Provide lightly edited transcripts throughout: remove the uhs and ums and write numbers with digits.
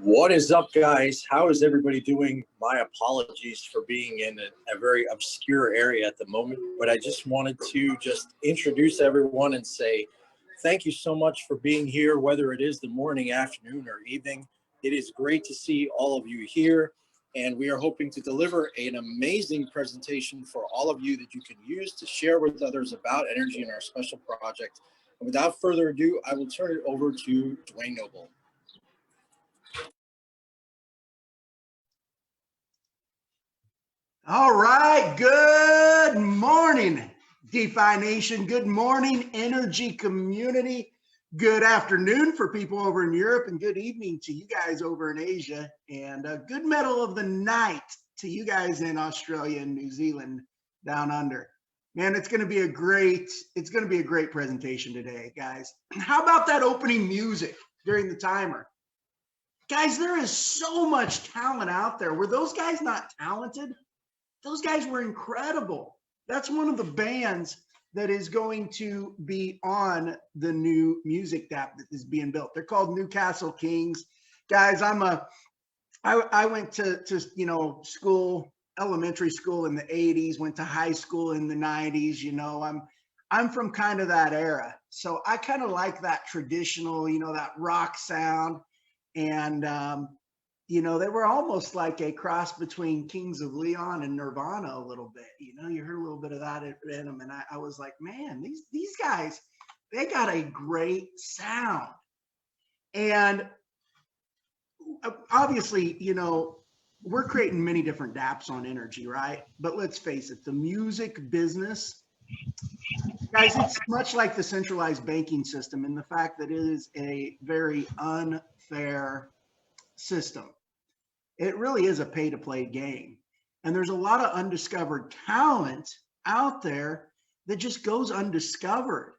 What is up, guys? How is everybody doing? My apologies for being in a very obscure area at the moment, but I just wanted to introduce everyone and say thank you so much for being here, whether it is the morning, afternoon, or evening. It is great to see all of you here, and we are hoping to deliver an amazing presentation for all of you that you can use to share with others about energy and our special project. And without further ado, I will turn it over to Dwayne Noble. All right, good morning, DeFi Nation. Good morning, energy community. Good afternoon for people over in Europe, and good evening to you guys over in Asia. And good middle of the night to you guys in Australia and New Zealand down under. Man, it's going to be a great presentation today, guys. How about that opening music during the timer? Guys, there is so much talent out there. Were those guys not talented? Those guys were incredible. That's one of the bands that is going to be on the new music app that is being built. They're called Newcastle Kings. Guys, I went to school, elementary school in the 80s, went to high school in the 90s. I'm from kind of that era. So I kind of like that traditional, that rock sound. And they were almost like a cross between Kings of Leon and Nirvana a little bit. You heard a little bit of that in them. And I was like, man, these guys, they got a great sound. And obviously, we're creating many different dApps on energy, right? But let's face it, the music business, guys, it's much like the centralized banking system in the fact that it is a very unfair system. It really is a pay-to-play game. And there's a lot of undiscovered talent out there that just goes undiscovered,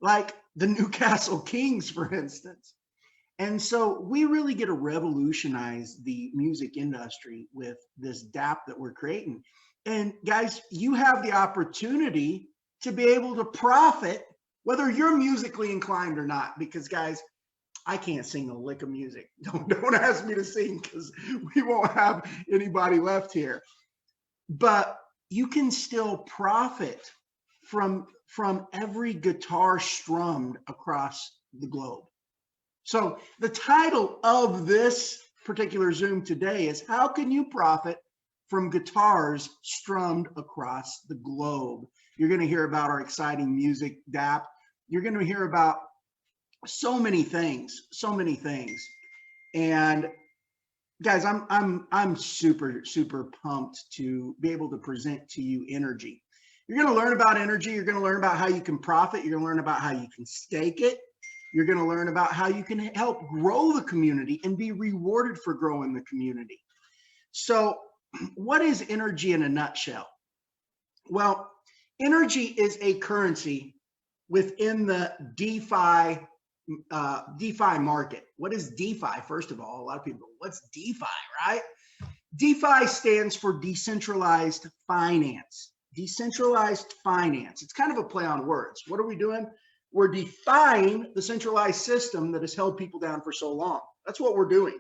like the Newcastle Kings, for instance. And so we really get to revolutionize the music industry with this dApp that we're creating. And guys, you have the opportunity to be able to profit, whether you're musically inclined or not, because guys, I can't sing a lick of music. Don't ask me to sing because we won't have anybody left here. But you can still profit from every guitar strummed across the globe. So the title of this particular Zoom today is how can you profit from guitars strummed across the globe? You're going to hear about our exciting music dApp. You're going to hear about so many things. And guys, I'm super pumped to be able to present to you energy. You're going to learn about energy. You're going to learn about how you can profit. You're going to learn about how you can stake it. You're going to learn about how you can help grow the community and be rewarded for growing the community. So what is energy in a nutshell? Well, energy is a currency within the DeFi market. What is DeFi? First of all, a lot of people, what's DeFi, right? DeFi stands for decentralized finance. Decentralized finance. It's kind of a play on words. What are we doing? We're defying the centralized system that has held people down for so long. That's what we're doing.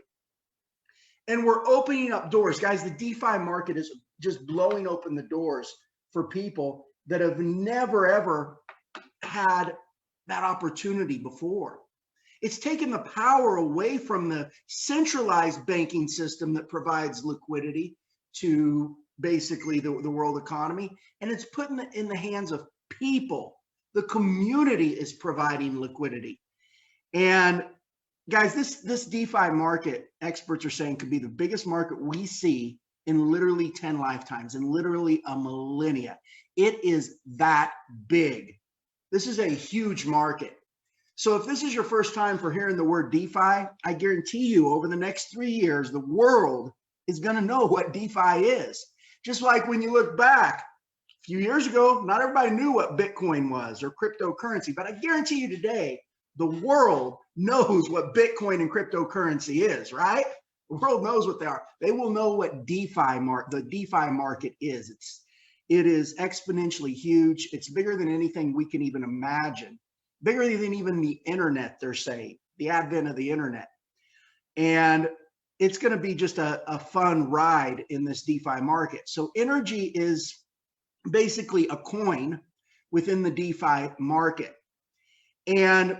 And we're opening up doors. Guys, the DeFi market is just blowing open the doors for people that have never, ever had that opportunity before. It's taken the power away from the centralized banking system that provides liquidity to basically the world economy, and it's putting it in the hands of people. The community is providing liquidity. And guys, this DeFi market, experts are saying, could be the biggest market we see in literally 10 lifetimes, in literally a millennia. It is that big. This is a huge market. So if this is your first time for hearing the word DeFi, I guarantee you over the next 3 years, the world is going to know what DeFi is. Just like when you look back a few years ago, not everybody knew what Bitcoin was or cryptocurrency, but I guarantee you today, the world knows what Bitcoin and cryptocurrency is, right? The world knows what they are. They will know what the DeFi market is. It is exponentially huge. It's bigger than anything we can even imagine. Bigger than even the internet, they're saying, the advent of the internet. And it's going to be just a fun ride in this DeFi market. So NRGY is basically a coin within the DeFi market. And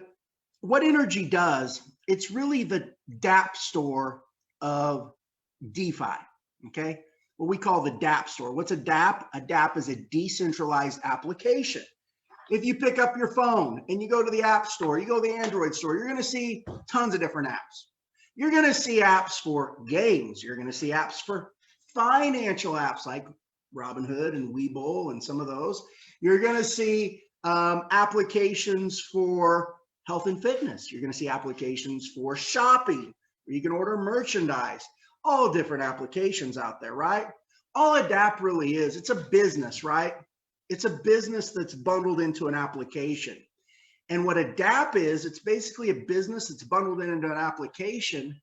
what NRGY does, it's really the dApp store of DeFi, okay? What we call the dApp store. What's a dApp? A dApp is a decentralized application. If you pick up your phone and you go to the App Store, you go to the Android store, you're going to see tons of different apps. You're going to see apps for games. You're going to see apps for financial apps like Robinhood and Webull and some of those. You're going to see applications for health and fitness. You're going to see applications for shopping, where you can order merchandise, all different applications out there, right? All a dApp really is, it's a business, right? It's a business that's bundled into an application. And what a dApp is, it's basically a business that's bundled into an application,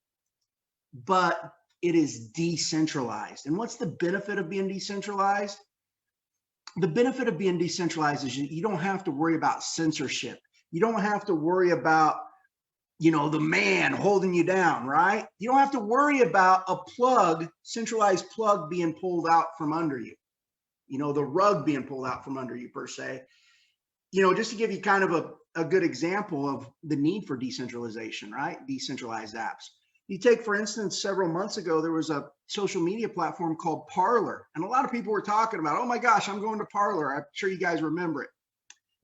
but it is decentralized. And what's the benefit of being decentralized? The benefit of being decentralized is you don't have to worry about censorship. You don't have to worry about, you know, the man holding you down, right? You don't have to worry about a plug, centralized plug being pulled out from under you. You know, the rug being pulled out from under you per se. You know, just to give you kind of a good example of the need for decentralization, right? Decentralized apps. You take, for instance, several months ago, there was a social media platform called Parler. And a lot of people were talking about, oh my gosh, I'm going to Parler. I'm sure you guys remember it.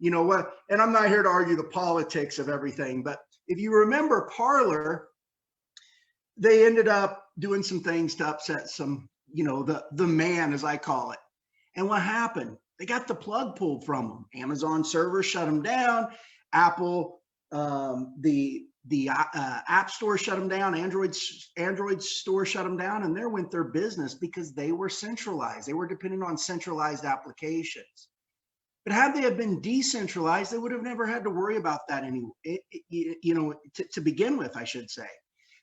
You know what? And I'm not here to argue the politics of everything, but if you remember Parler, they ended up doing some things to upset some, you know, the man, as I call it. And what happened? They got the plug pulled from them. Amazon servers shut them down. Apple, the App Store shut them down. Android Store shut them down, and there went their business because they were centralized. They were dependent on centralized applications. But had they have been decentralized, they would have never had to worry about that anyway. You know, to begin with, I should say,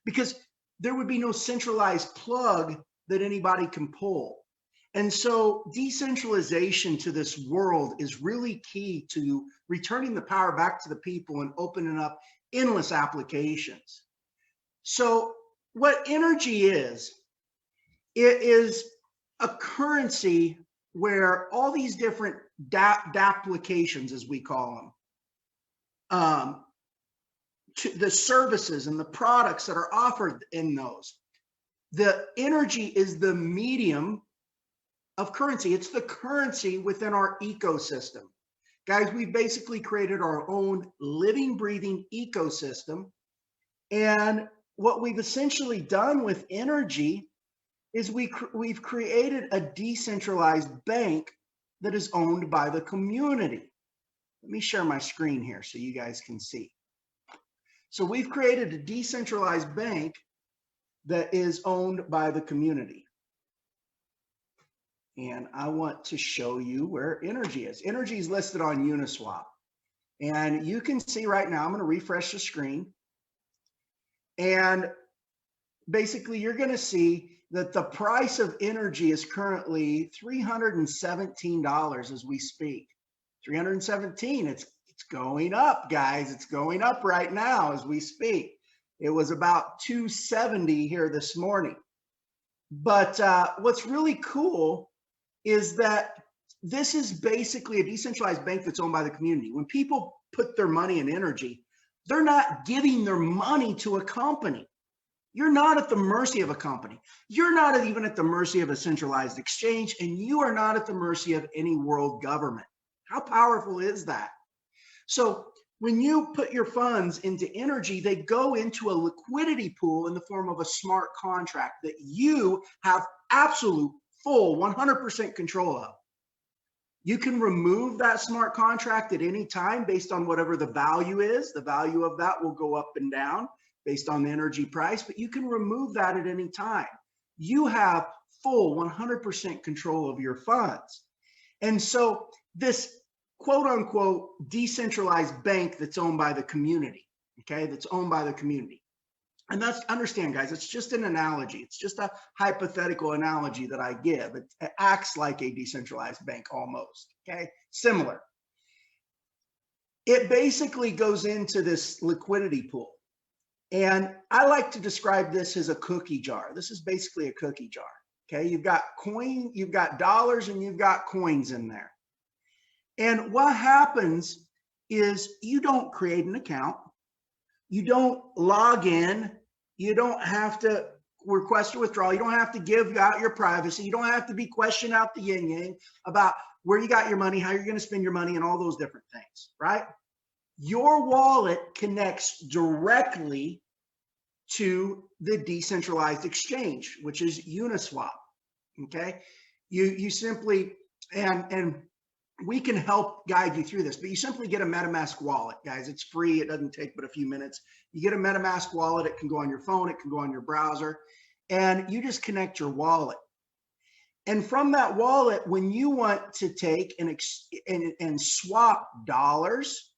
because there would be no centralized plug that anybody can pull. And so decentralization to this world is really key to returning the power back to the people and opening up endless applications. So what NRGY is, it is a currency where all these different applications, as we call them, the services and the products that are offered in those, the NRGY is the medium of currency. It's the currency within our ecosystem. Guys, we've basically created our own living, breathing ecosystem. And what we've essentially done with NRGY is we've created a decentralized bank that is owned by the community. Let me share my screen here so you guys can see. So we've created a decentralized bank that is owned by the community. And I want to show you where NRGY is. NRGY is listed on Uniswap. And you can see right now, I'm going to refresh the screen. And basically, you're going to see that the price of NRGY is currently $317 as we speak. 317. It's going up, guys. It's going up right now as we speak. It was about 270 here this morning. But what's really cool is that this is basically a decentralized bank that's owned by the community. When people put their money in NRGY, they're not giving their money to a company. You're not at the mercy of a company. You're not even at the mercy of a centralized exchange, and you are not at the mercy of any world government. How powerful is that? So when you put your funds into NRGY, they go into a liquidity pool in the form of a smart contract that you have absolute, full, 100% control of. You can remove that smart contract at any time based on whatever the value is. The value of that will go up and down based on the NRGY price, but you can remove that at any time. You have full 100% control of your funds. And so this quote unquote decentralized bank that's owned by the community, okay, that's owned by the community. And that's, understand guys, it's just an analogy. It's just a hypothetical analogy that I give. It acts like a decentralized bank almost, okay, similar. It basically goes into this liquidity pool. And I like to describe this as a cookie jar. This is basically a cookie jar. Okay, you've got you've got dollars, and you've got coins in there. And what happens is you don't create an account. You don't log in. You don't have to request a withdrawal. You don't have to give out your privacy. You don't have to be questioning out the yin yang about where you got your money, how you're going to spend your money, and all those different things, right? Your wallet connects directly to the decentralized exchange, which is Uniswap. Okay, you simply and we can help guide you through this, but you simply get a MetaMask wallet, guys. It's free. It doesn't take but a few minutes. You get a MetaMask wallet. It can go on your phone. It can go on your browser, and you just connect your wallet. And from that wallet, when you want to take and swap dollars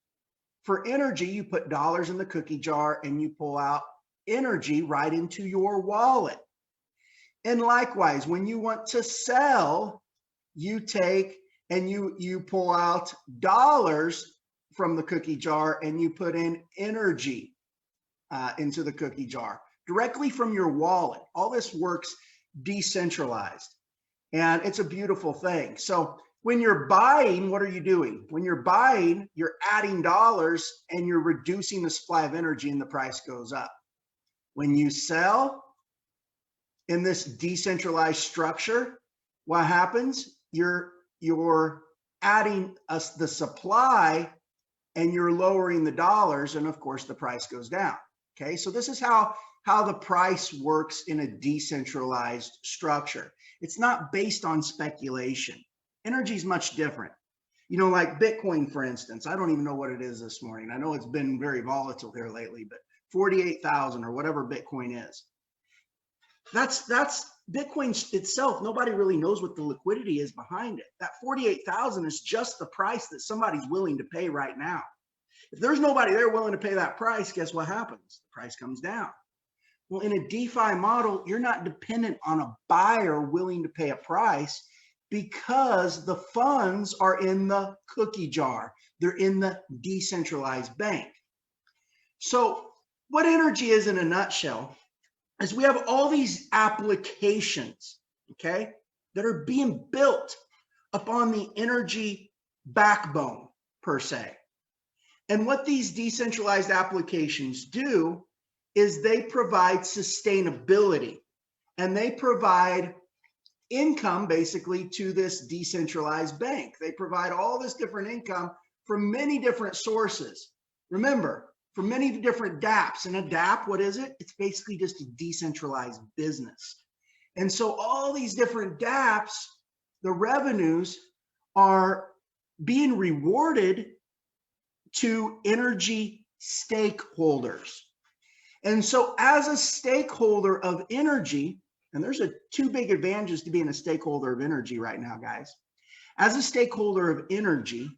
for energy, you put dollars in the cookie jar and you pull out energy right into your wallet. And likewise, when you want to sell, you take and you pull out dollars from the cookie jar and you put in energy into the cookie jar directly from your wallet. All this works decentralized, and it's a beautiful thing. So when you're buying, what are you doing? When you're buying, you're adding dollars and you're reducing the supply of energy, and the price goes up. When you sell in this decentralized structure, what happens? You're adding the supply and you're lowering the dollars, and of course the price goes down. Okay, so this is how the price works in a decentralized structure. It's not based on speculation. Energy is much different. You know, like Bitcoin, for instance. I don't even know what it is this morning. I know it's been very volatile here lately, but 48,000 or whatever Bitcoin is. That's Bitcoin itself. Nobody really knows what the liquidity is behind it. That 48,000 is just the price that somebody's willing to pay right now. If there's nobody there willing to pay that price, guess what happens? The price comes down. Well, in a DeFi model, you're not dependent on a buyer willing to pay a price, because the funds are in the cookie jar. They're in the decentralized bank. So what energy is in a nutshell is we have all these applications, okay, that are being built upon the energy backbone per se. And what these decentralized applications do is they provide sustainability, and they provide income basically to this decentralized bank. They provide all this different income from many different sources. Remember, from many different dApps. And a dApp, what is it? It's basically just a decentralized business. And so all these different dApps, the revenues are being rewarded to energy stakeholders. And so as a stakeholder of energy, and there's two big advantages to being a stakeholder of energy right now, guys. As a stakeholder of energy,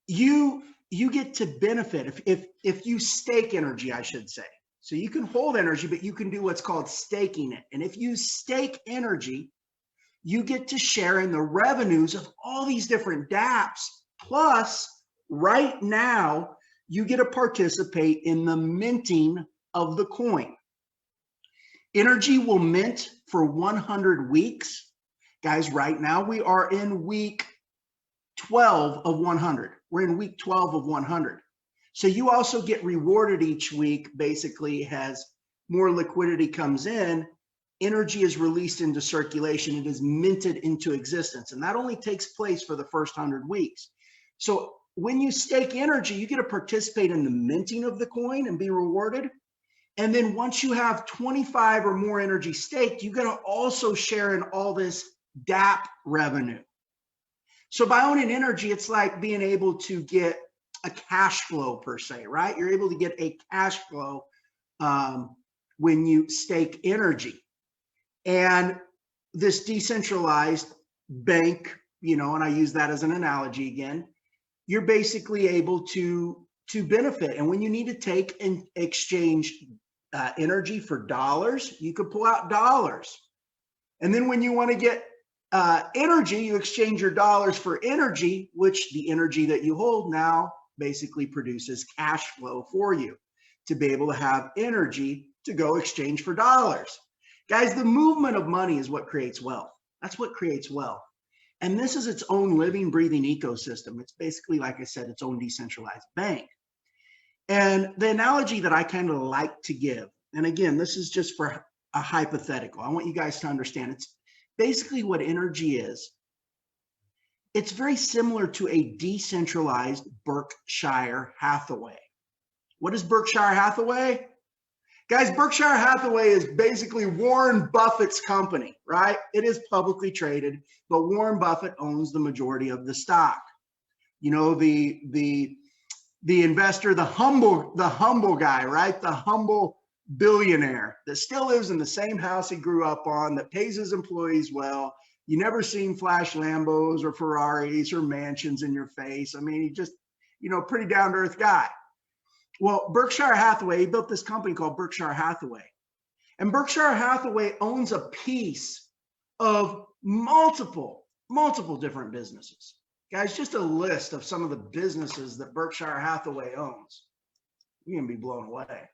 you get to benefit if you stake energy, I should say. So you can hold energy, but you can do what's called staking it. And if you stake energy, you get to share in the revenues of all these different dApps. Plus, right now, you get to participate in the minting of the coin. Energy will mint for 100 weeks. Guys, right now we are in week 12 of 100. We're in week 12 of 100. So you also get rewarded each week, basically, as more liquidity comes in, energy is released into circulation. It is minted into existence. And that only takes place for the first 100 weeks. So when you stake energy, you get to participate in the minting of the coin and be rewarded. And then once you have 25 or more energy staked, you got to also share in all this dApp revenue. So by owning energy, it's like being able to get a cash flow per se, right? You're able to get a cash flow when you stake energy. And this decentralized bank, you know, and I use that as an analogy again, you're basically able to benefit. And when you need to take and exchange energy for dollars, you could pull out dollars. And then when you want to get energy, you exchange your dollars for energy, which the energy that you hold now basically produces cash flow for you to be able to have energy to go exchange for dollars. Guys, the movement of money is what creates wealth. That's what creates wealth. And this is its own living, breathing ecosystem. It's basically, like I said, its own decentralized bank. And the analogy that I kind of like to give, and again, this is just for a hypothetical. I want you guys to understand it's basically what energy is. It's very similar to a decentralized Berkshire Hathaway. What is Berkshire Hathaway? Guys, Berkshire Hathaway is basically Warren Buffett's company, right? It is publicly traded, but Warren Buffett owns the majority of the stock. You know, the investor, the humble guy, right? The humble billionaire that still lives in the same house he grew up on, that pays his employees well. You never seen flash Lambos or Ferraris or mansions in your face. I mean, he just, you know, pretty down to earth guy. Well, Berkshire Hathaway, he built this company called Berkshire Hathaway. And Berkshire Hathaway owns a piece of multiple different businesses. Guys, just a list of some of the businesses that Berkshire Hathaway owns. You're going to be blown away.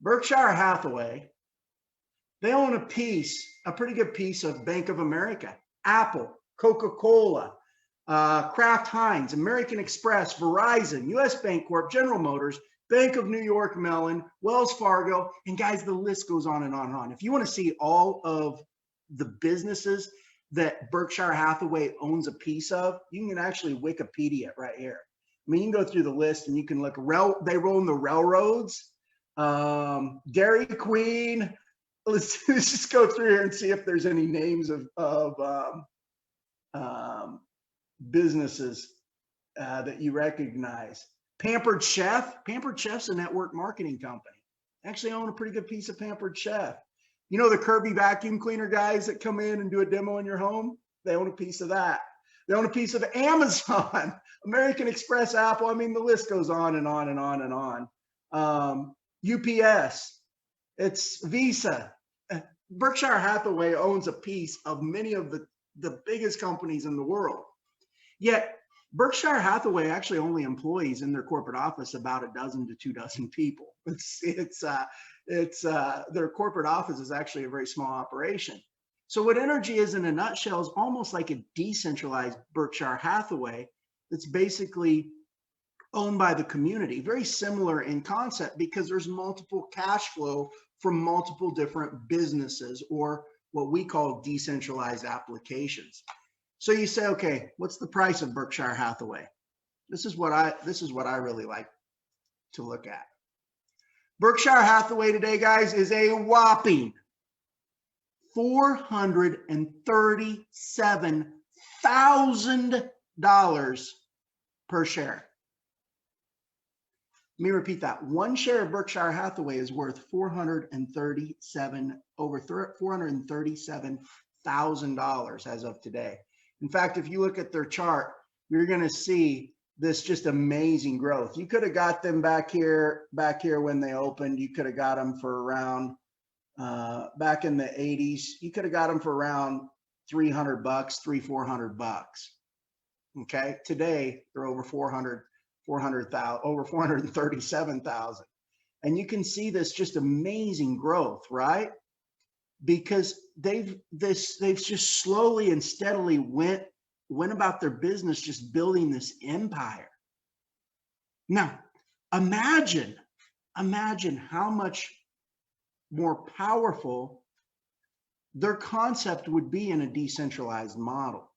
Berkshire Hathaway, they own a pretty good piece of Bank of America, Apple, Coca-Cola, Kraft Heinz, American Express, Verizon, US Bank Corp, General Motors, Bank of New York Mellon, Wells Fargo, and guys, the list goes on and on and on. If you want to see all of the businesses that Berkshire Hathaway owns a piece of, you can actually Wikipedia right here. I mean, you can go through the list and you can look. They own the railroads, Dairy Queen. Let's just go through here and see if there's any names of businesses that you recognize. Pampered Chef. Pampered Chef's a network marketing company. Actually own a pretty good piece of Pampered Chef. You know the Kirby vacuum cleaner guys that come in and do a demo in your home? They own a piece of that. They own a piece of Amazon, American Express, Apple. I mean, the list goes on and on and on and on. UPS, it's Visa. Berkshire Hathaway owns a piece of many of the biggest companies in the world. Yet Berkshire Hathaway actually only employs in their corporate office about a dozen to 2 dozen people. Their corporate office is actually a very small operation. So what Energy is in a nutshell is almost like a decentralized Berkshire Hathaway that's basically owned by the community. Very similar in concept because there's multiple cash flow from multiple different businesses, or what we call decentralized applications. So you say, okay, what's the price of Berkshire Hathaway? This is what I really like to look at. Berkshire Hathaway today, guys, is a whopping $437,000 per share. Let me repeat that. One share of Berkshire Hathaway is worth over $437,000 as of today. In fact, if you look at their chart, you're going to see this just amazing growth. You could have got them back here when they opened. You could have got them for around back in the 80s. You could have got them for around $300, $400. Okay, today they're over 400,000, over 437,000, and you can see this just amazing growth, right? Because they've just slowly and steadily went about their business, just building this empire. Now, imagine how much more powerful their concept would be in a decentralized model.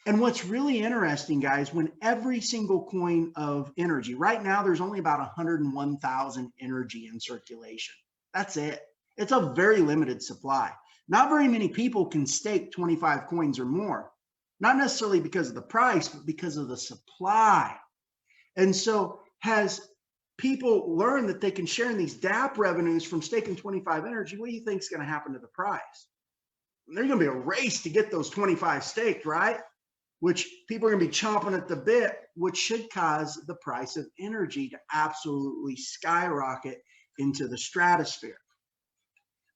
And what's really interesting, guys, when every single coin of energy, right now there's only about 101,000 energy in circulation. That's it. It's a very limited supply. Not very many people can stake 25 coins or more, not necessarily because of the price, but because of the supply. And so has people learned that they can share in these DApp revenues from staking 25 energy, what do you think is going to happen to the price? There's going to be a race to get those 25 staked, right? Which people are going to be chomping at the bit, which should cause the price of energy to absolutely skyrocket into the stratosphere.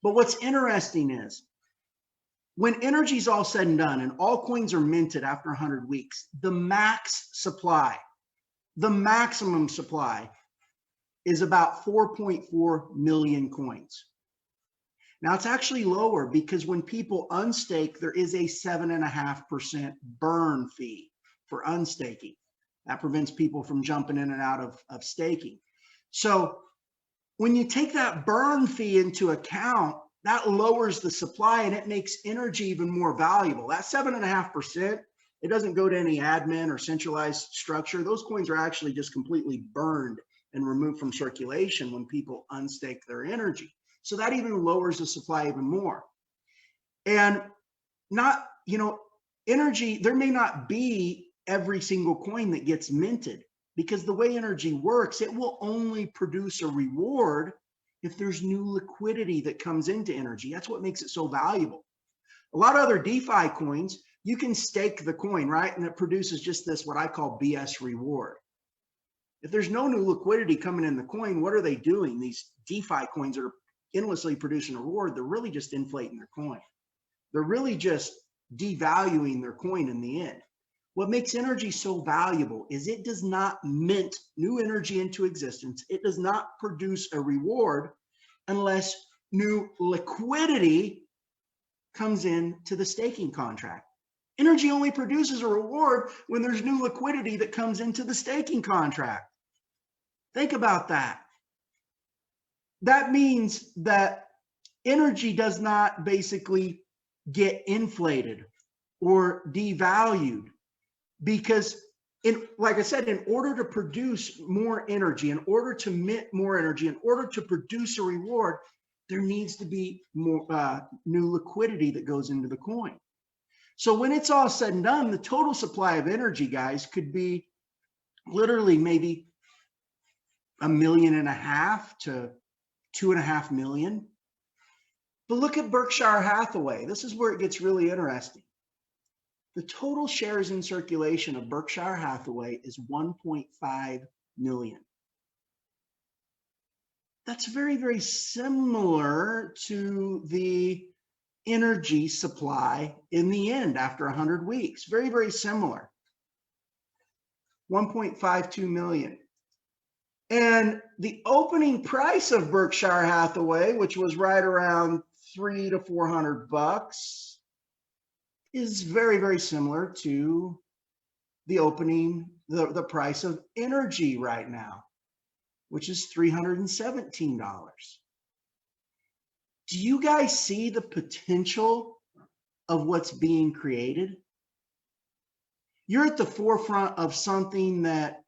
But what's interesting is when energy is all said and done and all coins are minted after 100 weeks, the max supply, the maximum supply is about 4.4 million coins. Now it's actually lower because when people unstake, there is a 7.5% burn fee for unstaking. That prevents people from jumping in and out of staking. So when you take that burn fee into account, that lowers the supply and it makes energy even more valuable. That 7.5%, it doesn't go to any admin or centralized structure. Those coins are actually just completely burned and removed from circulation when people unstake their energy. So that even lowers the supply even more. And not, energy, there may not be every single coin that gets minted, because the way energy works, it will only produce a reward if there's new liquidity that comes into energy. That's what makes it so valuable. A lot of other DeFi coins, you can stake the coin, right? And it produces just this, what I call BS reward. If there's no new liquidity coming in the coin, what are they doing? These DeFi coins that are endlessly producing a reward, they're really just inflating their coin. They're really just devaluing their coin in the end. What makes energy so valuable is it does not mint new energy into existence. It does not produce a reward unless new liquidity comes into the staking contract. Energy only produces a reward when there's new liquidity that comes into the staking contract. Think about that. That means that energy does not basically get inflated or devalued, because like I said, in order to produce more energy, in order to mint more energy, in order to produce a reward, there needs to be more new liquidity that goes into the coin. So when it's all said and done, the total supply of energy, guys, could be literally maybe 1.5 million to 2.5 million. But look at Berkshire Hathaway. This is where it gets really interesting. The total shares in circulation of Berkshire Hathaway is 1.5 million. That's very, very similar to the energy supply in the end after 100 weeks. Very, very similar. 1.52 million. And the opening price of Berkshire Hathaway, which was right around $300 to $400, is very, very similar to the opening, the price of energy right now, which is $317. Do you guys see the potential of what's being created? You're at the forefront of something that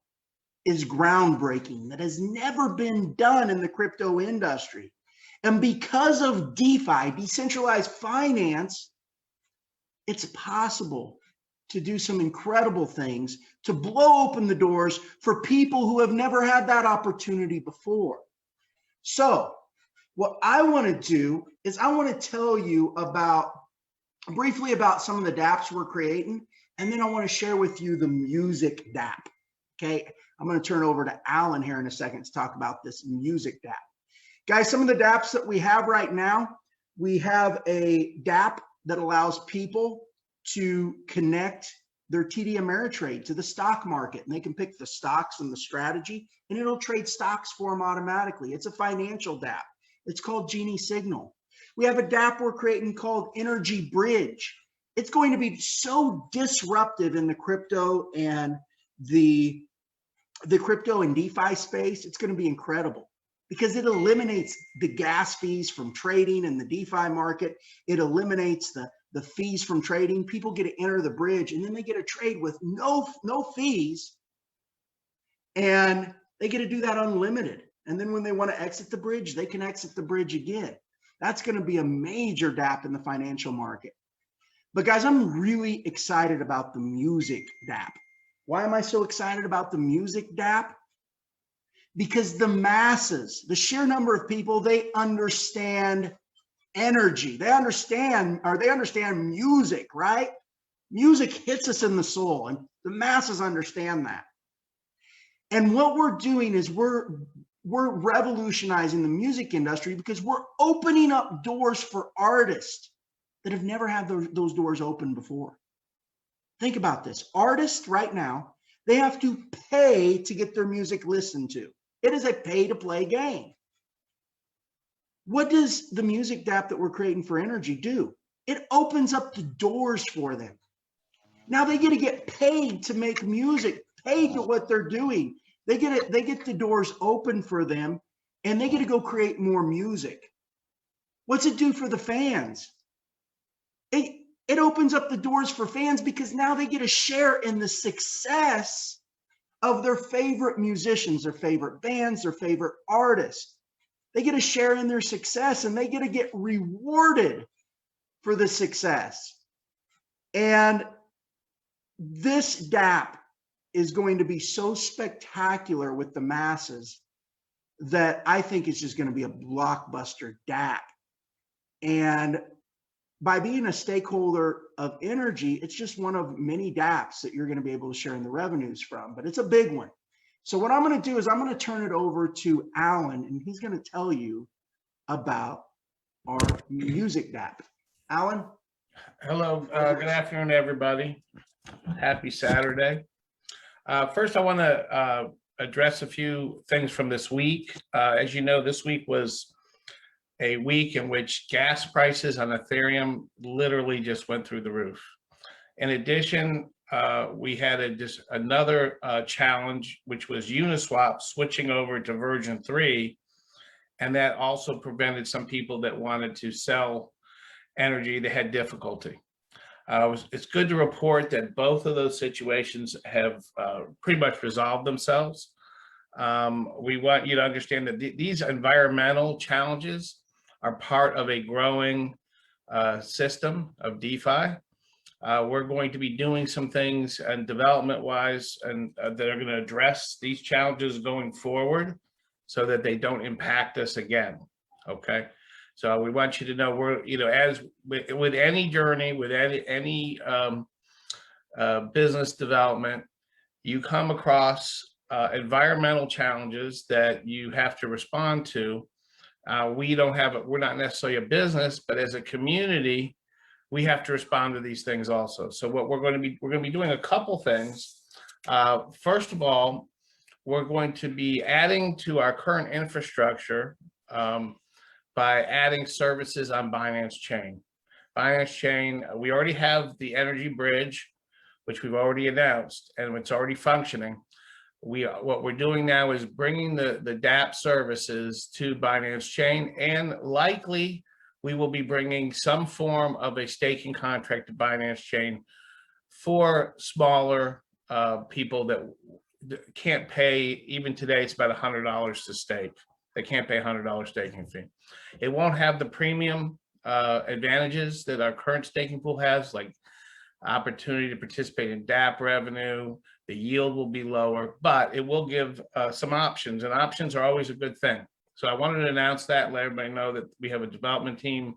is groundbreaking, that has never been done in the crypto industry. And because of DeFi, decentralized finance, it's possible to do some incredible things, to blow open the doors for people who have never had that opportunity before. So what I want to do is I want to tell you briefly about some of the dApps we're creating, and then I want to share with you the music dApp. Okay, I'm going to turn over to Alan here in a second to talk about this music dApp. Guys, some of the dApps that we have right now, we have a dApp that allows people to connect their TD Ameritrade to the stock market, and they can pick the stocks and the strategy, and it'll trade stocks for them automatically. It's a financial dApp. It's called Genie Signal. We have a dApp we're creating called NRGY Bridge. It's going to be so disruptive in the crypto and the crypto and DeFi space. It's going to be incredible because it eliminates the gas fees from trading in the DeFi market. It eliminates the fees from trading. People get to enter the bridge, and then they get to trade with no fees, and they get to do that unlimited. And then when they want to exit the bridge, they can exit the bridge again. That's going to be a major dApp in the financial market. But guys, I'm really excited about the music dApp. Why am I so excited about the music dApp? Because the masses, the sheer number of people, they understand energy. They understand music, right? Music hits us in the soul, and the masses understand that. And what we're doing is we're revolutionizing the music industry because we're opening up doors for artists that have never had those doors open before. Think about this. Artists right now, they have to pay to get their music listened to. It is a pay-to-play game. What does the music DApp that we're creating for NRGY do? It opens up the doors for them. Now they get paid to make music, paid to what they're doing. They get the doors open for them, and they get to go create more music. What's it do for the fans? It opens up the doors for fans because now they get a share in the success of their favorite musicians, their favorite bands, their favorite artists. They get a share in their success, and they get rewarded for the success. And this DApp is going to be so spectacular with the masses that I think it's just going to be a blockbuster DApp. And by being a stakeholder of NRGY, it's just one of many DApps that you're going to be able to share in the revenues from, but it's a big one. So what I'm going to do is I'm going to turn it over to Alan, and he's going to tell you about our music DApp. Alan? Hello, good afternoon, everybody. Happy Saturday. First, I want to address a few things from this week. As you know, this week was a week in which gas prices on Ethereum literally just went through the roof. In addition, we had just another challenge, which was Uniswap switching over to version 3, and that also prevented some people that wanted to sell NRGY that had difficulty. It's good to report that both of those situations have pretty much resolved themselves. We want you to understand that these environmental challenges are part of a growing system of DeFi. We're going to be doing some things and development-wise and that are going to address these challenges going forward so that they don't impact us again, okay? So we want you to know we're, as with any journey, with any business development, you come across environmental challenges that you have to respond to. We're not necessarily a business, but as a community, we have to respond to these things also. So what we're going to be doing a couple things. First of all, we're going to be adding to our current infrastructure by adding services on Binance Chain. Binance Chain, we already have the NRGY Bridge, which we've already announced, and it's already functioning. What we're doing now is bringing the DApp services to Binance Chain, and likely we will be bringing some form of a staking contract to Binance Chain for smaller people that can't pay. Even today, it's about $100 to stake. They can't pay $100 staking fee. It won't have the premium advantages that our current staking pool has, like opportunity to participate in DApp revenue. The yield will be lower, but it will give some options, and options are always a good thing. So I wanted to announce that and let everybody know that we have a development team,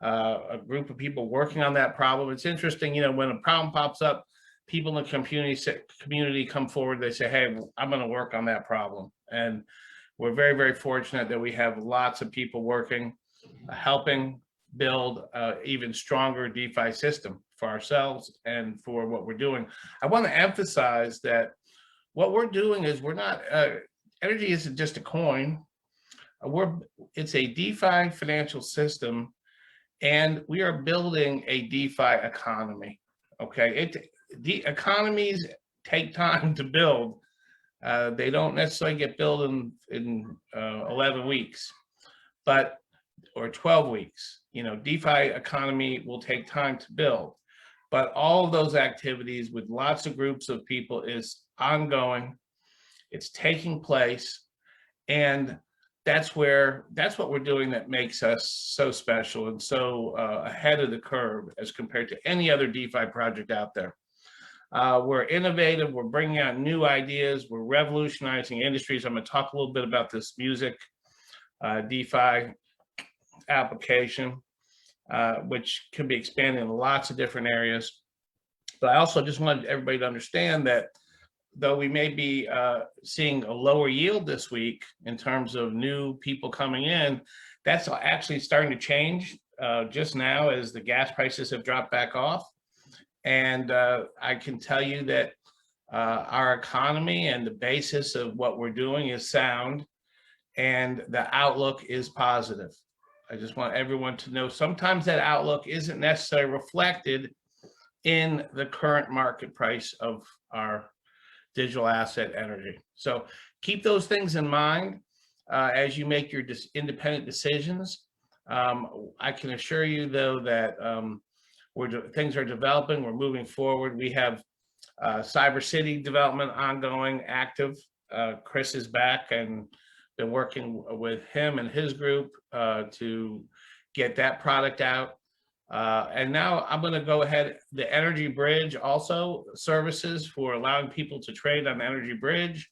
a group of people working on that problem. It's interesting, when a problem pops up, people in the community come forward, they say, hey, I'm going to work on that problem. And we're very, very fortunate that we have lots of people working, helping build an even stronger DeFi system for ourselves and for what we're doing. I want to emphasize that what we're doing is we're not, NRGY isn't just a coin. It's a DeFi financial system, and we are building a DeFi economy, okay? The economies take time to build. They don't necessarily get built in 11 weeks, or 12 weeks. DeFi economy will take time to build, but all of those activities with lots of groups of people is ongoing. It's taking place, and that's what we're doing that makes us so special and so ahead of the curve as compared to any other DeFi project out there. We're innovative. We're bringing out new ideas. We're revolutionizing industries. I'm going to talk a little bit about this music DeFi application, which can be expanded in lots of different areas. But I also just wanted everybody to understand that though we may be seeing a lower yield this week in terms of new people coming in, that's actually starting to change just now as the gas prices have dropped back off. And I can tell you that Our economy and the basis of what we're doing is sound, and the outlook is positive. I just want everyone to know sometimes that outlook isn't necessarily reflected in the current market price of our digital asset energy. So keep those things in mind as you make your independent decisions. I can assure you, though, that things are developing. We're moving forward. We have Cyber City development ongoing, active. Chris is back and been working with him and his group to get that product out. And now I'm going to go ahead. The Energy Bridge also services for allowing people to trade on the Energy Bridge.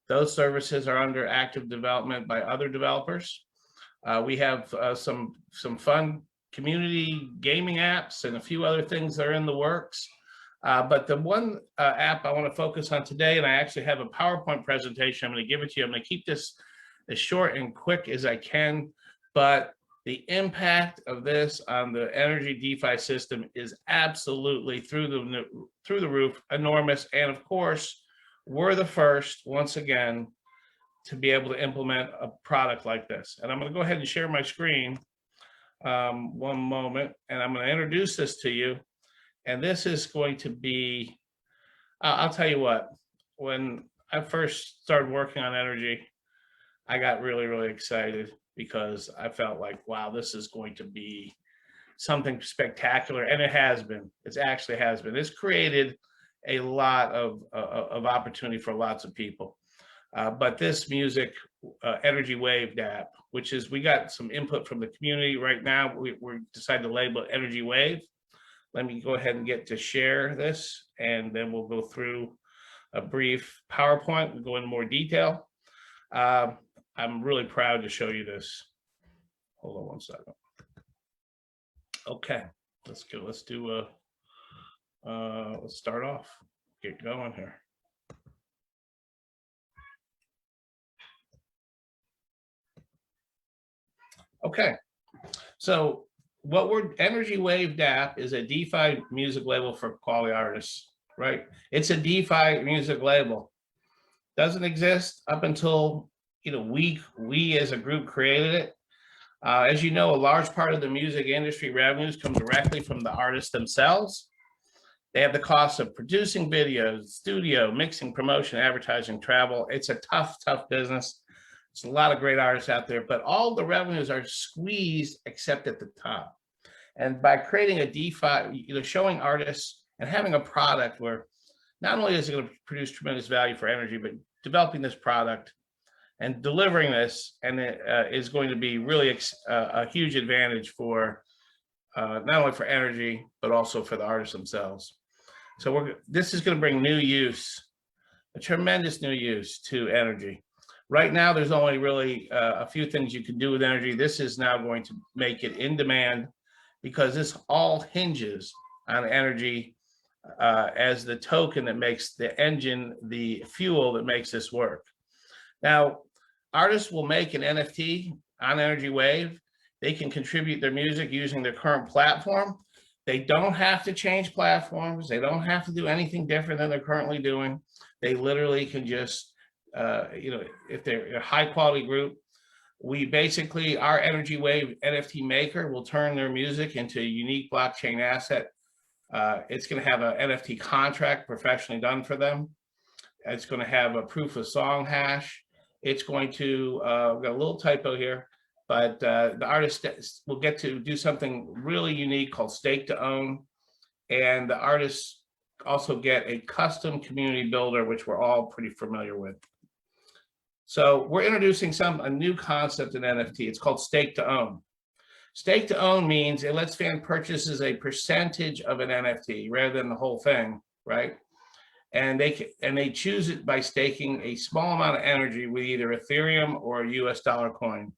Those services are under active development by other developers. We have some fun community gaming apps and a few other things that are in the works. But the one app I want to focus on today, and I actually have a PowerPoint presentation I'm going to give it to you. I'm going to keep this as short and quick as I can, but the impact of this on the energy DeFi system is absolutely through the roof, enormous. And of course, we're the first, once again, to be able to implement a product like this. And I'm going to go ahead and share my screen one moment, and I'm going to introduce this to you. And this is going to be, I'll tell you what, when I first started working on energy, I got really, really excited because I felt like, wow, this is going to be something spectacular. And it has been. It actually has been. It's created a lot of opportunity for lots of people. But this music Energy Wave app, which is, we got some input from the community right now. We're decided to label it Energy Wave. Let me go ahead and get to share this, and then we'll go through a brief PowerPoint. We'll go into more detail. I'm really proud to show you this. Hold on one second. Okay, let's go. Let's do let's start off. Get going here. Okay, so Energy Wave app is a DeFi music label for quality artists, right? It's a DeFi music label. Doesn't exist up until, you know, we as a group created it. As you know, a large part of the music industry revenues come directly from the artists themselves. They have the cost of producing videos, studio, mixing, promotion, advertising, travel. It's a tough, tough business. There's a lot of great artists out there, but all the revenues are squeezed except at the top. And by creating a DeFi, you know, showing artists and having a product where not only is it going to produce tremendous value for energy, but developing this product and delivering this, and it is going to be really a huge advantage for not only for energy, but also for the artists themselves. So this is going to bring new use, a tremendous new use to energy. Right now, there's only really a few things you can do with energy. This is now going to make it in demand, because this all hinges on energy as the token that makes the engine, the fuel that makes this work. Now, artists will make an NFT on Energy Wave. They can contribute their music using their current platform. They don't have to change platforms. They don't have to do anything different than they're currently doing. They literally can just, you know, if they're a high quality group, we basically, our Energy Wave NFT maker will turn their music into a unique blockchain asset. It's going to have an NFT contract professionally done for them. It's going to have a proof of song hash. It's going to, we've got a little typo here, but the artist will get to do something really unique called stake to own. And the artists also get a custom community builder, which we're all pretty familiar with. So we're introducing a new concept in NFT. It's called stake to own. Stake to own means it lets fan purchases a percentage of an NFT rather than the whole thing, right? And they choose it by staking a small amount of energy with either Ethereum or a US dollar coin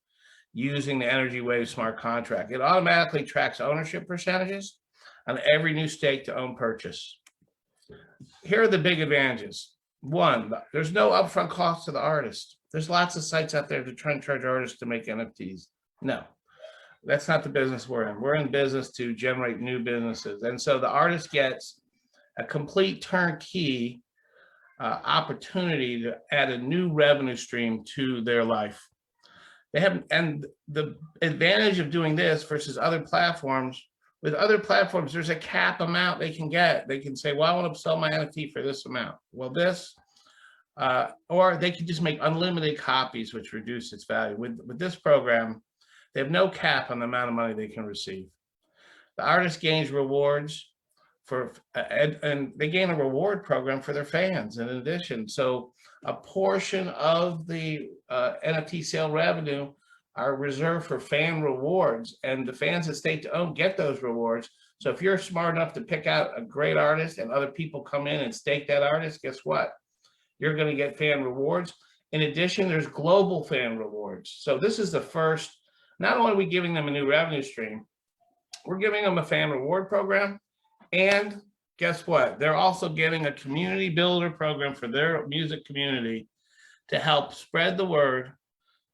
using the Energy Wave smart contract. It automatically tracks ownership percentages on every new stake to own purchase. Here are the big advantages. One, there's no upfront cost to the artist. There's lots of sites out there to try and charge artists to make NFTs. No, that's not the business we're in. We're in business to generate new businesses. And so the artist gets a complete turnkey opportunity to add a new revenue stream to their life. They have, and the advantage of doing this versus other platforms, with other platforms, there's a cap amount they can get. They can say, well, I want to sell my NFT for this amount. Well, this, or they can just make unlimited copies, which reduce its value. With this program, they have no cap on the amount of money they can receive. The artist gains rewards for, and they gain a reward program for their fans in addition. So a portion of the NFT sale revenue are reserved for fan rewards, and the fans that stake to own get those rewards. So if you're smart enough to pick out a great artist and other people come in and stake that artist, guess what? You're going to get fan rewards. In addition, there's global fan rewards. So this is the first, not only are we giving them a new revenue stream, we're giving them a fan reward program. And guess what? They're also getting a community builder program for their music community to help spread the word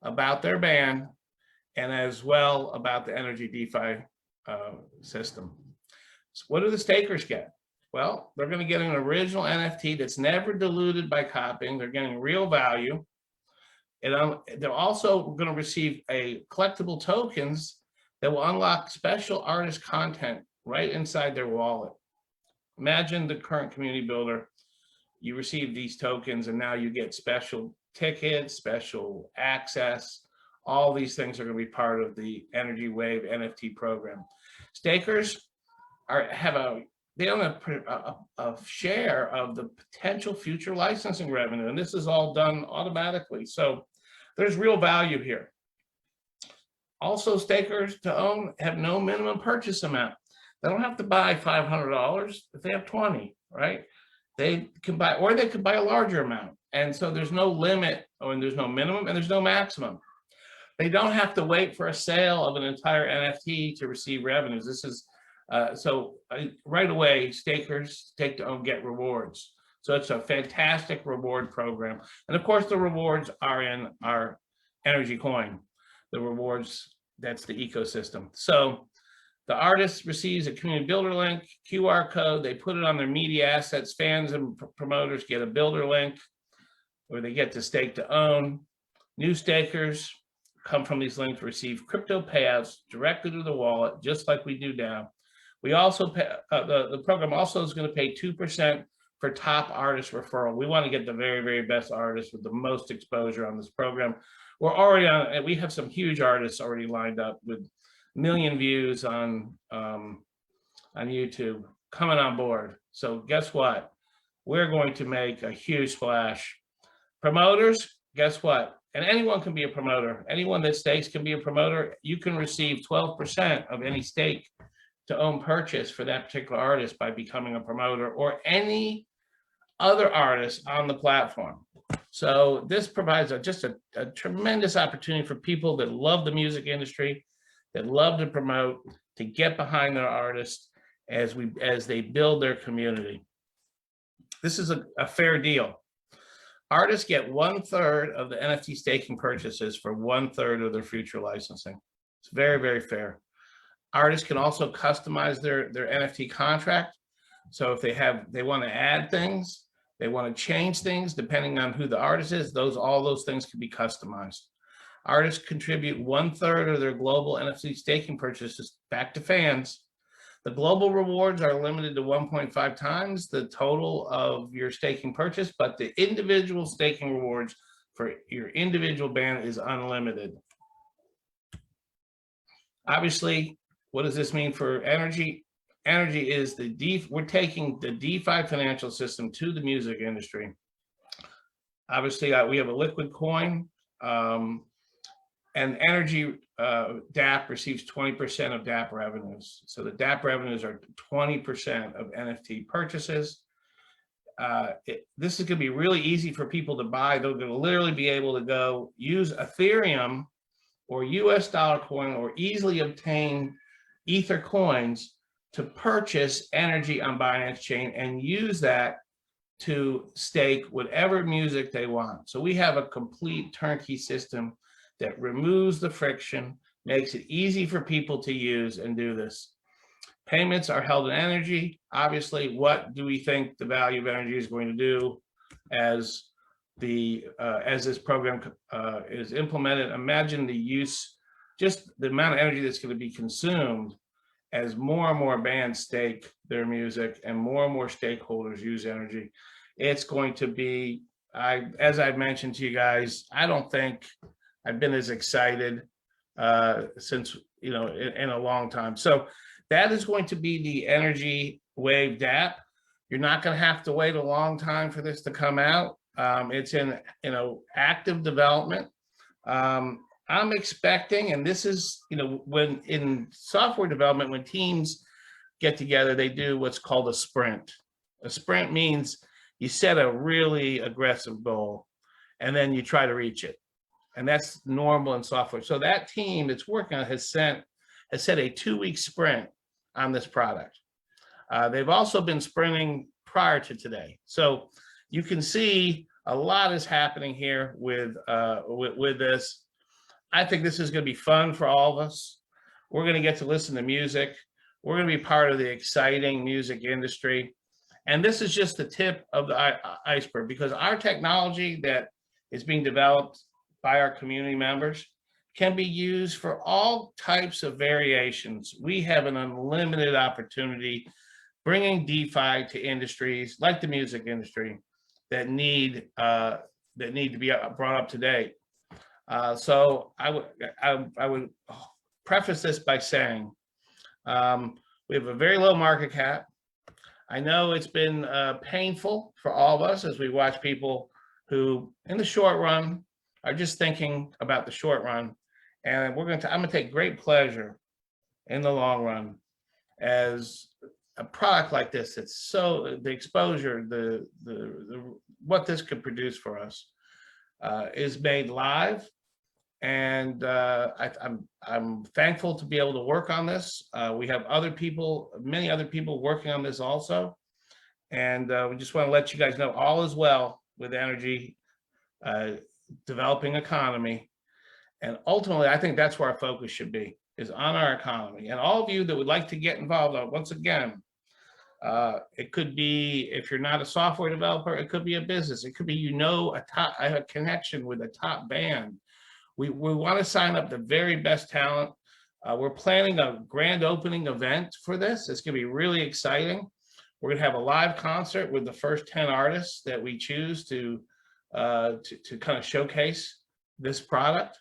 about their band and as well about the NRGY DeFi system. So what do the stakers get? Well, they're going to get an original NFT that's never diluted by copying. They're getting real value. And they're also going to receive a collectible tokens that will unlock special artist content right inside their wallet. Imagine the current community builder. You receive these tokens and now you get special tickets, special access. All these things are going to be part of the NRGY Wave NFT program. Stakers they own a share of the potential future licensing revenue, and this is all done automatically. So there's real value here. Also, stakers to own have no minimum purchase amount. They don't have to buy $500 if they have 20, right? They can buy, or they could buy a larger amount. And so there's no limit, or there's no minimum, and there's no maximum. They don't have to wait for a sale of an entire NFT to receive revenues. This is right away, stakers take to own get rewards. So it's a fantastic reward program. And of course, the rewards are in our NRGY coin. The rewards, that's the ecosystem. So the artist receives a community builder link, QR code. They put it on their media assets. Fans and promoters get a builder link where they get to stake to own. New stakers come from these links receive crypto payouts directly to the wallet, just like we do now. We also pay, the program also is going to pay 2% for top artist referral. We want to get the very, very best artists with the most exposure on this program. We're already on, and we have some huge artists already lined up with 1 million views on YouTube coming on board. So guess what? We're going to make a huge splash. Promoters, guess what? And anyone can be a promoter. Anyone that stakes can be a promoter. You can receive 12% of any stake to own purchase for that particular artist by becoming a promoter or any other artist on the platform. So this provides just a tremendous opportunity for people that love the music industry, that love to promote, to get behind their artists as they build their community. This is a fair deal. Artists get 1/3 of the NFT staking purchases for 1/3 of their future licensing. It's very, very fair. Artists can also customize their NFT contract. So if they want to add things, they want to change things depending on who the artist is, all those things can be customized. Artists contribute 1/3 of their global NFT staking purchases back to fans. The global rewards are limited to 1.5 times the total of your staking purchase, but the individual staking rewards for your individual band is unlimited. Obviously, what does this mean for NRGY? NRGY is we're taking the DeFi financial system to the music industry. Obviously, we have a liquid coin, and NRGY DApp receives 20% of DApp revenues. So the DApp revenues are 20% of NFT purchases. This is going to be really easy for people to buy. They're going to literally be able to go use Ethereum or US dollar coin or easily obtain Ether coins to purchase NRGY on Binance Chain and use that to stake whatever music they want. So we have a complete turnkey system that removes the friction, makes it easy for people to use and do this. Payments are held in NRGY. Obviously, what do we think the value of NRGY is going to do? as this program is implemented. Imagine the use, just the amount of energy that's going to be consumed as more and more bands stake their music and more stakeholders use energy. It's going to be, as I've mentioned to you guys, I don't think I've been as excited since, in a long time. So that is going to be the Energy Wave DAP. You're not going to have to wait a long time for this to come out. It's in active development. I'm expecting, and this is, when in software development, when teams get together, they do what's called a sprint. A sprint means you set a really aggressive goal and then you try to reach it. And that's normal in software. So that team that's working on it has set a 2-week sprint on this product. They've also been sprinting prior to today. So you can see a lot is happening here with this. I think this is going to be fun for all of us. We're going to get to listen to music. We're going to be part of the exciting music industry. And this is just the tip of the iceberg, because our technology that is being developed by our community members can be used for all types of variations. We have an unlimited opportunity bringing DeFi to industries like the music industry that need to be brought up to date. So I would preface this by saying we have a very low market cap. I know it's been painful for all of us as we watch people who, in the short run, are just thinking about the short run, and I'm going to take great pleasure in the long run as a product like this. It's so the exposure, the what this could produce for us is made live, and I'm thankful to be able to work on this. We have many other people working on this also, and we just want to let you guys know all is well with energy, developing economy, and ultimately I think that's where our focus should be, is on our economy. And all of you that would like to get involved, once again, it could be, if you're not a software developer, it could be a business, it could be a connection with a top band. We want to sign up the very best talent. We're planning a grand opening event for this. It's going to be really exciting. We're going to have a live concert with the first 10 artists that we choose to kind of showcase this product.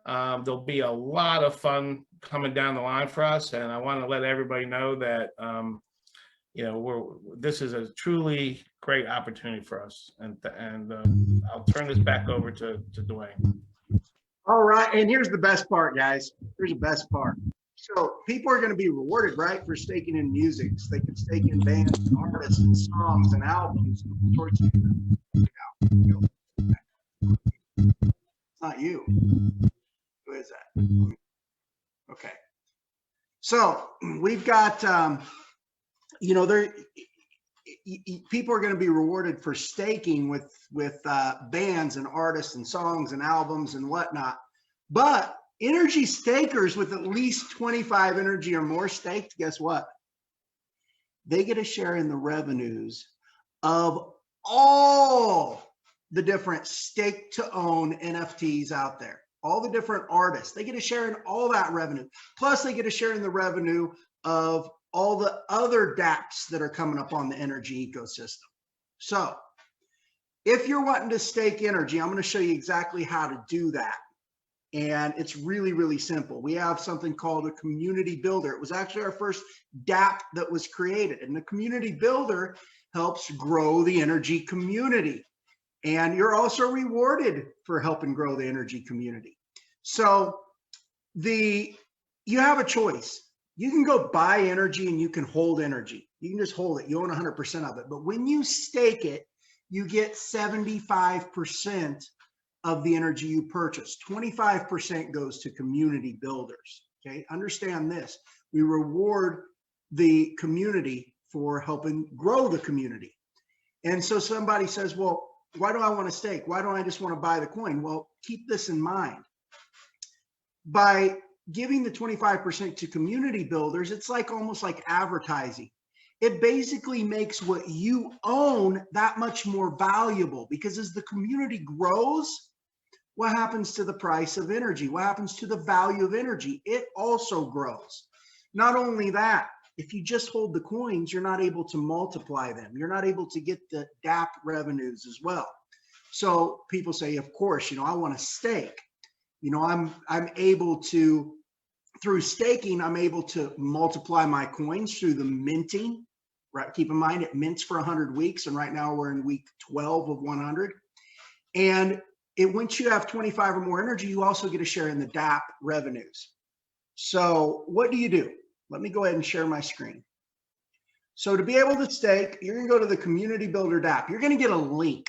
There'll be a lot of fun coming down the line for us, and I want to let everybody know that this is a truly great opportunity for us. And I'll turn this back over to Dwayne. All right, and here's the best part, guys. Here's the best part. So people are going to be rewarded, right, for staking in music. So they can stake in bands, and artists, and songs, and albums, and all sorts of things. It's not you. Who is that? Okay. So we've got, people are going to be rewarded for staking with bands and artists and songs and albums and whatnot. But energy stakers with at least 25 energy or more staked, guess what? They get a share in the revenues of all the different stake to own NFTs out there. All the different artists, they get a share in all that revenue. Plus they get a share in the revenue of all the other dApps that are coming up on the energy ecosystem. So if you're wanting to stake energy, I'm going to show you exactly how to do that. And it's really, really simple. We have something called a community builder. It was actually our first dApp that was created. And the community builder helps grow the energy community. And you're also rewarded for helping grow the energy community. So you have a choice. You can go buy energy and you can hold energy. You can just hold it. You own 100% of it. But when you stake it, you get 75% of the energy you purchase. 25% goes to community builders. Okay, understand this. We reward the community for helping grow the community. And so somebody says, well, why do I want to stake? Why don't I just want to buy the coin? Well, keep this in mind. By giving the 25% to community builders, it's like almost like advertising. It basically makes what you own that much more valuable, because as the community grows, what happens to the price of energy? What happens to the value of energy? It also grows. Not only that, if you just hold the coins, you're not able to multiply them. You're not able to get the DAP revenues as well. So people say, of course, I want to stake. I'm able to, through staking, I'm able to multiply my coins through the minting, right? Keep in mind it mints for 100 weeks. And right now we're in week 12 of 100. And once you have 25 or more energy, you also get a share in the DAP revenues. So what do? Let me go ahead and share my screen. So to be able to stake, you're going to go to the Community Builder DAP. You're going to get a link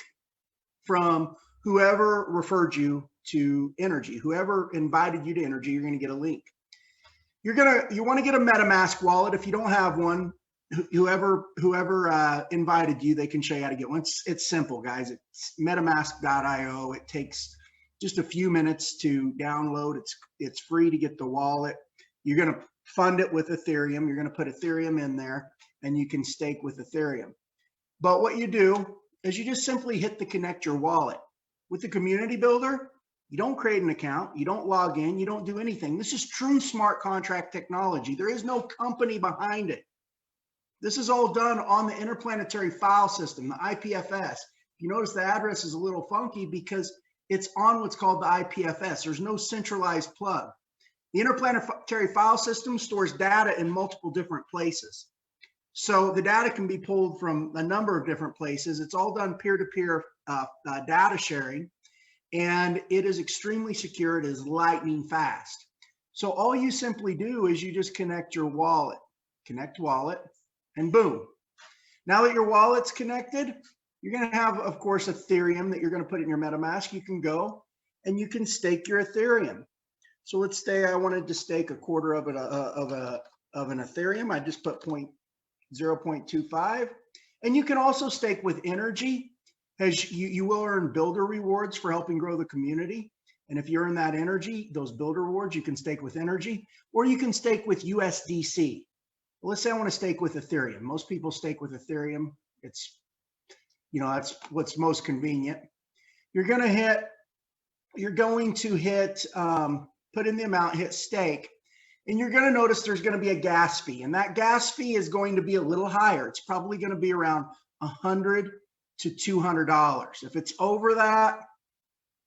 from whoever referred you to NRGY. Whoever invited you to NRGY, you're going to get a link. You want to get a MetaMask wallet. If you don't have one, whoever invited you, they can show you how to get one. It's simple, guys. It's metamask.io. It takes just a few minutes to download. It's free to get the wallet. You're going to fund it with Ethereum. You're going to put Ethereum in there, and you can stake with Ethereum. But what you do is you just simply hit the connect your wallet. With the Community Builder, you don't create an account, you don't log in, you don't do anything. This is true smart contract technology. There is no company behind it. This is all done on the interplanetary file system, the IPFS. You notice the address is a little funky because it's on what's called the IPFS. There's no centralized plug. The interplanetary file system stores data in multiple different places. So the data can be pulled from a number of different places. It's all done peer-to-peer data sharing, and it is extremely secure. It is lightning fast. So all you simply do is you just connect your wallet, connect wallet, and boom. Now that your wallet's connected, you're going to have, of course, Ethereum that you're going to put in your MetaMask. You can go and you can stake your Ethereum. So let's say I wanted to stake a quarter of an Ethereum. I just put 0.25, and you can also stake with NRGY, as you will earn builder rewards for helping grow the community. And if you earn that NRGY, those builder rewards, you can stake with NRGY, or you can stake with USDC. Well, let's say I want to stake with Ethereum. Most people stake with Ethereum. It's, that's what's most convenient. You're going to hit, put in the amount, hit stake, and you're going to notice there's going to be a gas fee, and that gas fee is going to be a little higher. It's probably going to be around $100 to $200. If it's over that,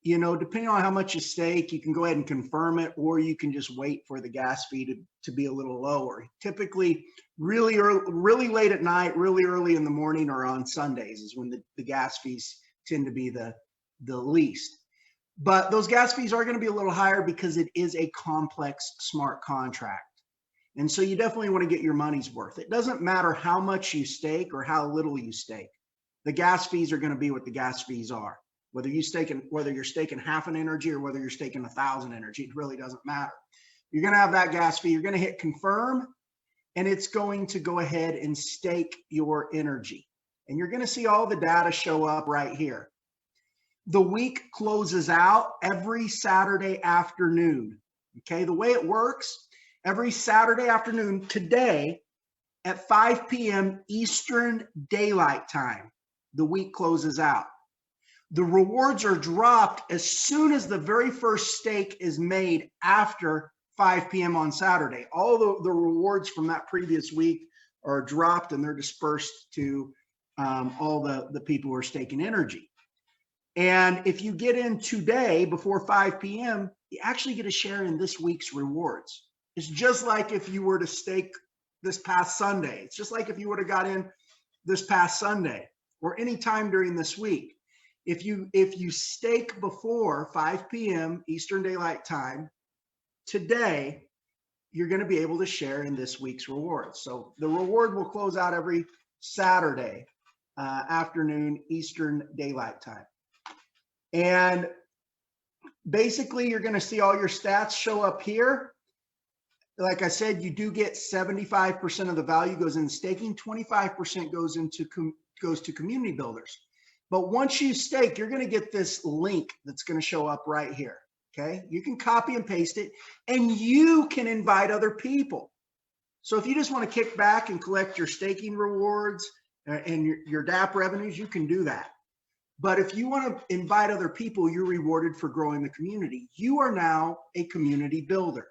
depending on how much you stake, you can go ahead and confirm it, or you can just wait for the gas fee to be a little lower. Typically, really early, really late at night, really early in the morning, or on Sundays is when the gas fees tend to be the least. But those gas fees are going to be a little higher because it is a complex smart contract. And so you definitely want to get your money's worth. It doesn't matter how much you stake or how little you stake. The gas fees are going to be what the gas fees are. Whether you're staking half an energy or whether you're staking 1,000 energy, it really doesn't matter. You're going to have that gas fee. You're going to hit confirm, and it's going to go ahead and stake your energy. And you're going to see all the data show up right here. The week closes out every Saturday afternoon. Okay, the way it works, every Saturday afternoon today at 5 p.m. Eastern Daylight Time, the week closes out. The rewards are dropped as soon as the very first stake is made after 5 p.m. on Saturday. All the rewards from that previous week are dropped, and they're dispersed to all the people who are staking energy. And if you get in today before 5 p.m., you actually get a share in this week's rewards. It's just like if you were to stake this past Sunday. It's just like if you would have got in this past Sunday or any time during this week. If you stake before 5 p.m. Eastern Daylight Time today, you're going to be able to share in this week's rewards. So the reward will close out every Saturday afternoon Eastern Daylight Time. And basically, you're going to see all your stats show up here. Like I said, you do get 75% of the value goes in staking, 25% goes to community builders. But once you stake, you're going to get this link that's going to show up right here. Okay, you can copy and paste it, and you can invite other people. So if you just want to kick back and collect your staking rewards and your DApp revenues, you can do that. But if you want to invite other people, you're rewarded for growing the community. You are now a community builder.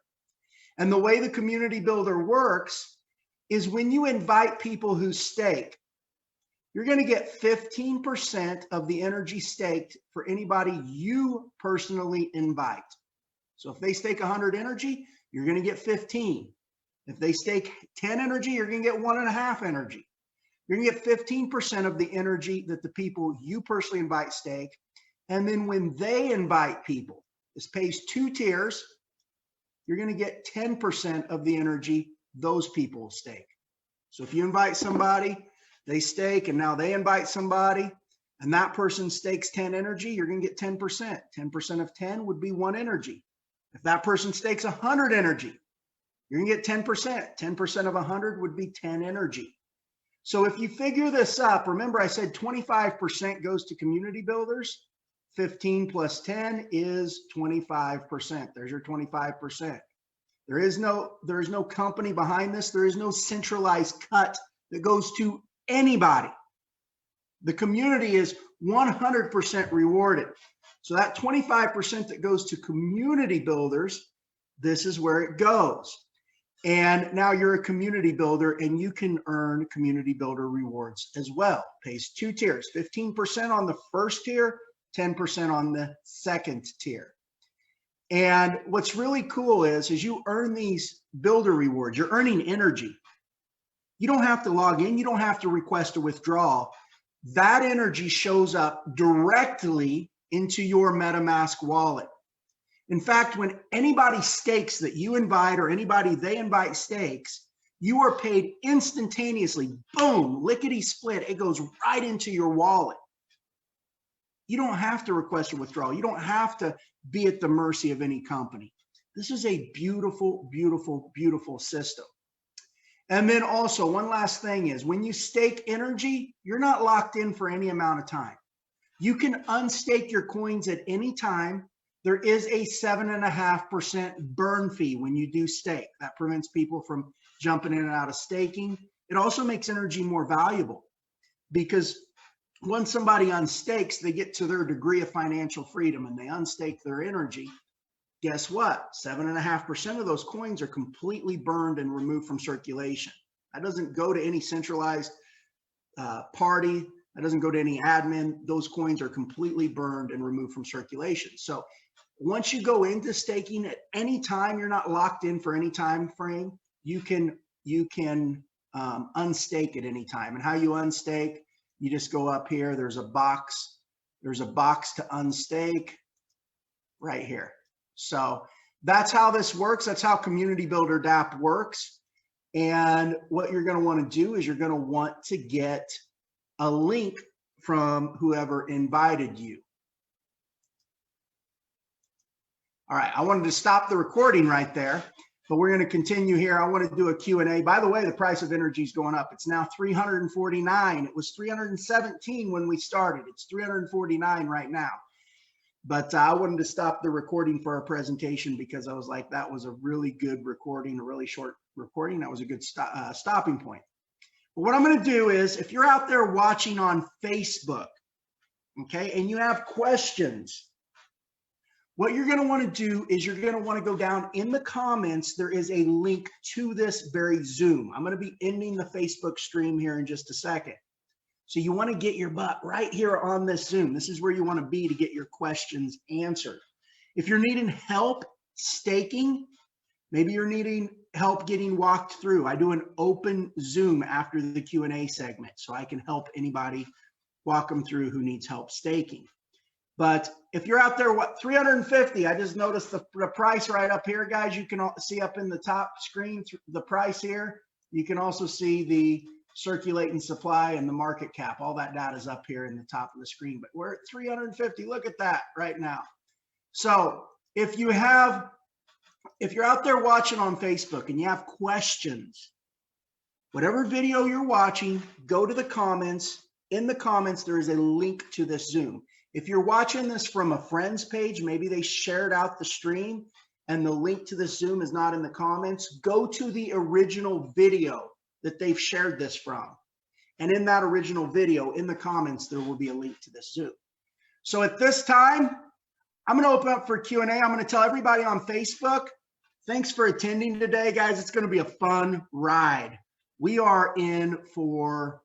And the way the community builder works is when you invite people who stake, you're going to get 15% of the energy staked for anybody you personally invite. So if they stake 100 energy, you're going to get 15. If they stake 10 energy, you're going to get 1.5 energy. You're going to get 15% of the energy that the people you personally invite stake. And then when they invite people, this pays 2 tiers, you're going to get 10% of the energy those people stake. So if you invite somebody, they stake, and now they invite somebody, and that person stakes 10 energy, you're going to get 10%. 10% of 10 would be 1 energy. If that person stakes 100 energy, you're going to get 10%. 10% of 100 would be 10 energy. So if you figure this up, remember I said 25% goes to community builders. 15 plus 10 is 25%. There's your 25%. There is no company behind this. There is no centralized cut that goes to anybody. The community is 100% rewarded. So that 25% that goes to community builders, this is where it goes. And now you're a community builder and you can earn community builder rewards as well. Pays 2 tiers, 15% on the first tier, 10% on the second tier. And what's really cool is you earn these builder rewards, you're earning energy. You don't have to log in, you don't have to request a withdrawal. That energy shows up directly into your MetaMask wallet. In fact, when anybody stakes that you invite or anybody they invite stakes, you are paid instantaneously. Boom, lickety split. It goes right into your wallet. You don't have to request a withdrawal. You don't have to be at the mercy of any company. This is a beautiful, beautiful, beautiful system. And then also one last thing is when you stake energy, you're not locked in for any amount of time. You can unstake your coins at any time. There is a 7.5% burn fee when you do stake. That prevents people from jumping in and out of staking. It also makes energy more valuable because once somebody unstakes, they get to their degree of financial freedom and they unstake their energy. Guess what? 7.5% of those coins are completely burned and removed from circulation. That doesn't go to any centralized party. That doesn't go to any admin. Those coins are completely burned and removed from circulation. So once you go into staking at any time, you're not locked in for any time frame. You can unstake at any time. And how you unstake, you just go up here. There's a box. There's a box to unstake right here. So that's how this works. That's how Community Builder DApp works. And what you're going to want to do is you're going to want to get a link from whoever invited you. All right, I wanted to stop the recording right there, but we're going to continue here. I want to do a Q&A. By the way, the price of energy is going up. It's now $349. It was $317 when we started. It's $349 right now. But I wanted to stop the recording for our presentation because I was like, that was a really good recording, a really short recording. That was a good stopping point. But what I'm going to do is, if you're out there watching on Facebook, okay, and you have questions, what you're going to want to do is you're going to want to go down in the comments. There is a link to this very Zoom. I'm going to be ending the Facebook stream here in just a second. So you want to get your butt right here on this Zoom. This is where you want to be to get your questions answered. If you're needing help staking, maybe you're needing help getting walked through. I do an open Zoom after the Q&A segment, so I can help anybody walk them through who needs help staking. But if you're out there, what, 350, I just noticed the price right up here, guys. You can see up in the top screen the price here. You can also see the circulating supply and the market cap. All that data is up here in the top of the screen, but we're at 350. Look at that right now. So if you're out there watching on Facebook and you have questions, whatever video you're watching, go to the comments. In the comments, there is a link to this Zoom. If you're watching this from a friend's page, maybe they shared out the stream, and the link to the Zoom is not in the comments, go to the original video that they've shared this from. And in that original video, in the comments, there will be a link to this Zoom. So at this time, I'm going to open up for Q&A. I'm going to tell everybody on Facebook, thanks for attending today, guys. It's going to be a fun ride. We are in for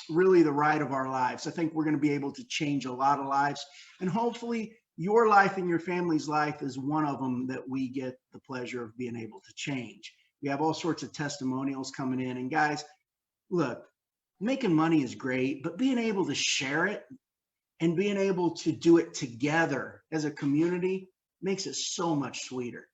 really the ride of our lives. I think we're going to be able to change a lot of lives, and hopefully your life and your family's life is one of them that we get the pleasure of being able to change. We have all sorts of testimonials coming in, and guys, look, making money is great, but being able to share it and being able to do it together as a community makes it so much sweeter.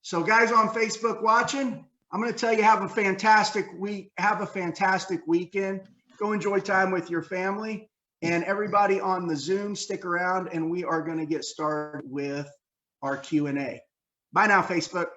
So guys on Facebook watching, I'm going to tell you, have a fantastic week. Have a fantastic weekend. Go enjoy time with your family. And everybody on the Zoom, stick around, and we are going to get started with our Q&A. Bye now, Facebook.